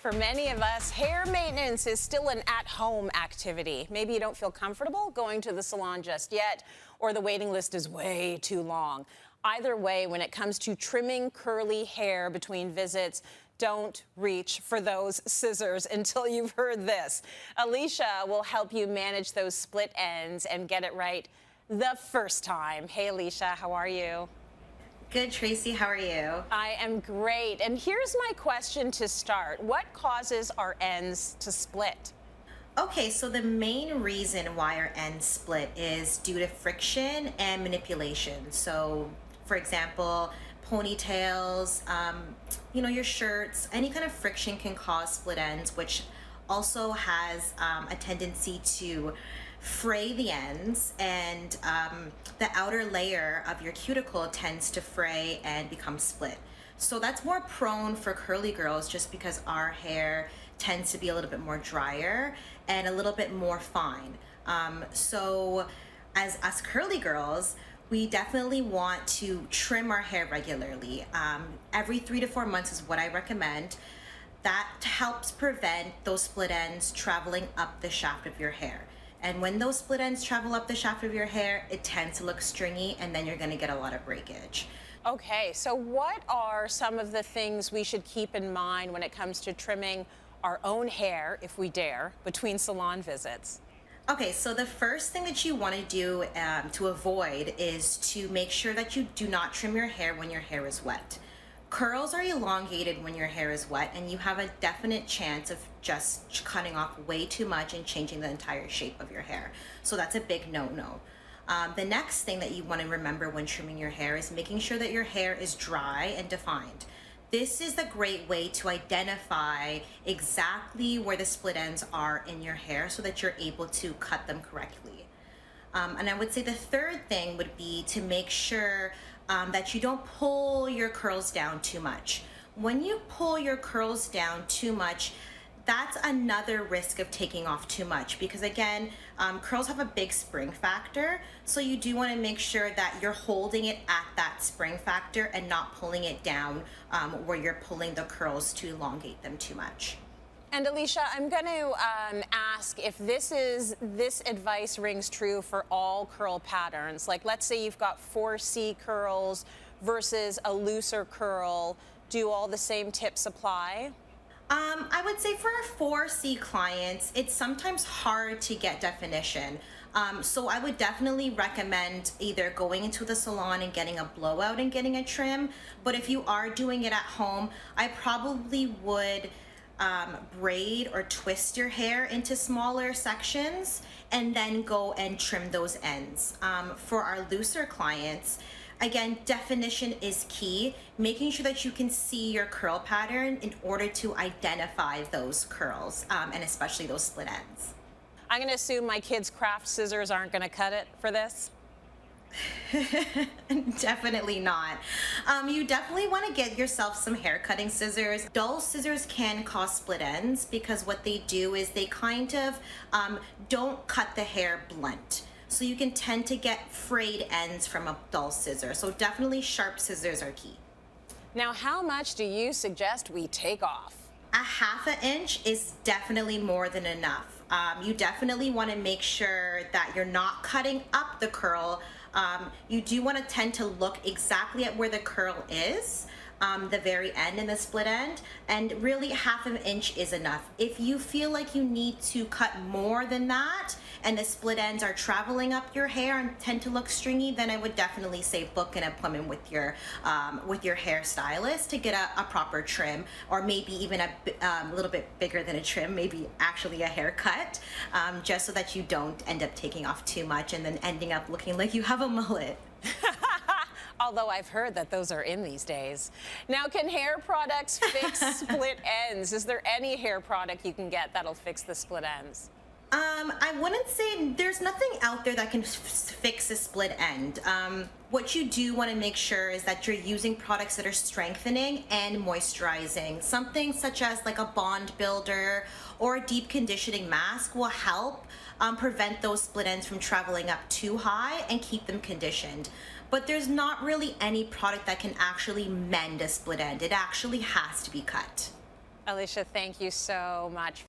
For many of us, hair maintenance is still an at-home activity. Maybe you don't feel comfortable going to the salon just yet, or the waiting list is way too long. Either way, when it comes to trimming curly hair between visits, don't reach for those scissors until you've heard this. Alicia will help you manage those split ends and get it right the first time. Hey, Alicia, how are you? Good, Tracy. How are you? I am great. And here's my question to start. What causes our ends to split? Okay, so the main reason why our ends split is due to friction and manipulation. So, for example, ponytails, your shirts, any kind of friction can cause split ends, which also has a tendency to fray the ends, and the outer layer of your cuticle tends to fray and become split. So that's more prone for curly girls just because our hair tends to be a little bit more drier and a little bit more fine. So as us curly girls, we definitely want to trim our hair regularly. Every 3 to 4 months is what I recommend. That helps prevent those split ends traveling up the shaft of your hair. And when those split ends travel up the shaft of your hair, it tends to look stringy, and then you're gonna get a lot of breakage. Okay, so what are some of the things we should keep in mind when it comes to trimming our own hair, if we dare, between salon visits? Okay, so the first thing that you want to do to avoid is to make sure that you do not trim your hair when your hair is wet. Curls are elongated when your hair is wet, and you have a definite chance of just cutting off way too much and changing the entire shape of your hair. So that's a big no-no. The next thing that you want to remember when trimming your hair is making sure that your hair is dry and defined. This is a great way to identify exactly where the split ends are in your hair so that you're able to cut them correctly. And I would say the third thing would be to make sure that you don't pull your curls down too much. When you pull your curls down too much, that's another risk of taking off too much, because again, curls have a big spring factor, so you do want to make sure that you're holding it at that spring factor and not pulling it down where you're pulling the curls to elongate them too much. And Alicia, I'm going to ask if this advice rings true for all curl patterns. Like, let's say you've got 4C curls versus a looser curl. Do all the same tips apply? I would say for our 4C clients, it's sometimes hard to get definition. So I would definitely recommend either going into the salon and getting a blowout and getting a trim. But if you are doing it at home, I probably would braid or twist your hair into smaller sections and then go and trim those ends. For our looser clients, again, definition is key, making sure that you can see your curl pattern in order to identify those curls, and especially those split ends. I'm going to assume my kids' craft scissors aren't going to cut it for this. Definitely not. You definitely want to get yourself some hair cutting scissors. Dull scissors can cause split ends because what they do is they kind of don't cut the hair blunt. So you can tend to get frayed ends from a dull scissor. So definitely sharp scissors are key. Now, how much do you suggest we take off? A 1/2 inch is definitely more than enough. You definitely want to make sure that you're not cutting up the curl. You do want to tend to look exactly at where the curl is, the very end and the split end, and really 1/2 inch is enough. If you feel like you need to cut more than that and the split ends are traveling up your hair and tend to look stringy, then I would definitely say book an appointment with your hairstylist to get a proper trim, or maybe even a little bit bigger than a trim, maybe actually a haircut, just so that you don't end up taking off too much and then ending up looking like you have a mullet. Although I've heard that those are in these days. Now, can hair products fix split ends? Is there any hair product you can get that'll fix the split ends? I wouldn't say there's nothing out there that can fix a split end. What you do want to make sure is that you're using products that are strengthening and moisturizing. Something such as like a bond builder or a deep conditioning mask will help prevent those split ends from traveling up too high and keep them conditioned. But there's not really any product that can actually mend a split end. It actually has to be cut. Alicia, thank you so much.